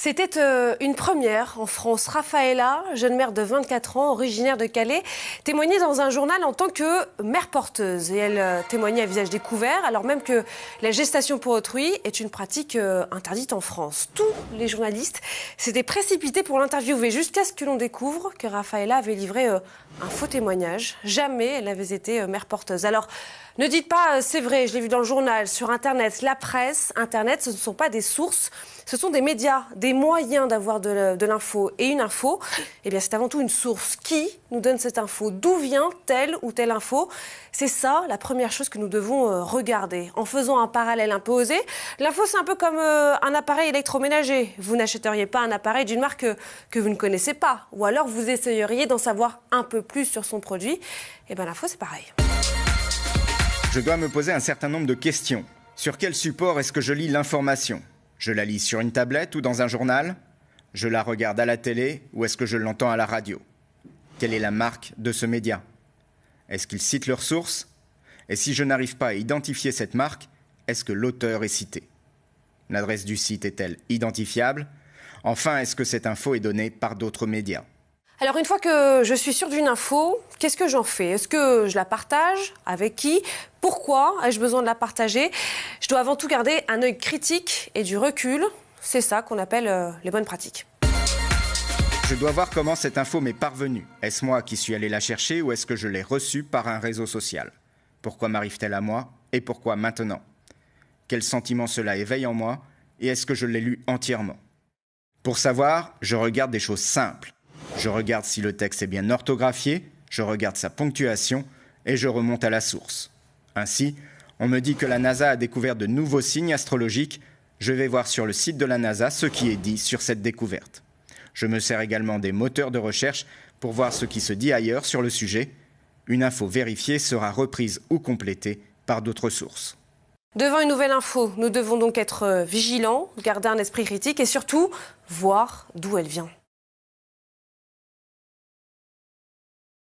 C'était une première en France. Rafaela, jeune mère de 24 ans, originaire de Calais, témoignait dans un journal en tant que mère porteuse. Et elle témoignait à visage découvert, alors même que la gestation pour autrui est une pratique interdite en France. Tous les journalistes s'étaient précipités pour l'interviewer jusqu'à ce que l'on découvre que Rafaela avait livré un faux témoignage. Jamais elle n'avait été mère porteuse. Alors, ne dites pas c'est vrai, je l'ai vu dans le journal, sur Internet, la presse. Internet, ce ne sont pas des sources, ce sont des médias, des moyens d'avoir de l'info. Et une info, eh bien, c'est avant tout une source. Qui nous donne cette info? D'où vient telle ou telle info? C'est ça la première chose que nous devons regarder. En faisant un parallèle un peu osé, l'info, c'est un peu comme un appareil électroménager. Vous n'achèteriez pas un appareil d'une marque que vous ne connaissez pas. Ou alors vous essayeriez d'en savoir un peu plus sur son produit. Eh bien, l'info, c'est pareil. Je dois me poser un certain nombre de questions. Sur quel support est-ce que je lis l'information? Je la lis sur une tablette ou dans un journal? Je la regarde à la télé ou est-ce que je l'entends à la radio? Quelle est la marque de ce média? Est-ce qu'ils citent leurs sources? Et si je n'arrive pas à identifier cette marque, est-ce que l'auteur est cité? L'adresse du site est-elle identifiable? Enfin, est-ce que cette info est donnée par d'autres médias? Alors une fois que je suis sûre d'une info, qu'est-ce que j'en fais? Est-ce que je la partage? Avec qui? Pourquoi ai-je besoin de la partager? Je dois avant tout garder un œil critique et du recul. C'est ça qu'on appelle les bonnes pratiques. Je dois voir comment cette info m'est parvenue. Est-ce moi qui suis allé la chercher ou est-ce que je l'ai reçue par un réseau social? Pourquoi m'arrive-t-elle à moi et pourquoi maintenant? Quel sentiment cela éveille en moi et est-ce que je l'ai lu entièrement? Pour savoir, je regarde des choses simples. Je regarde si le texte est bien orthographié, je regarde sa ponctuation et je remonte à la source. Ainsi, on me dit que la NASA a découvert de nouveaux signes astrologiques. Je vais voir sur le site de la NASA ce qui est dit sur cette découverte. Je me sers également des moteurs de recherche pour voir ce qui se dit ailleurs sur le sujet. Une info vérifiée sera reprise ou complétée par d'autres sources. Devant une nouvelle info, nous devons donc être vigilants, garder un esprit critique et surtout voir d'où elle vient.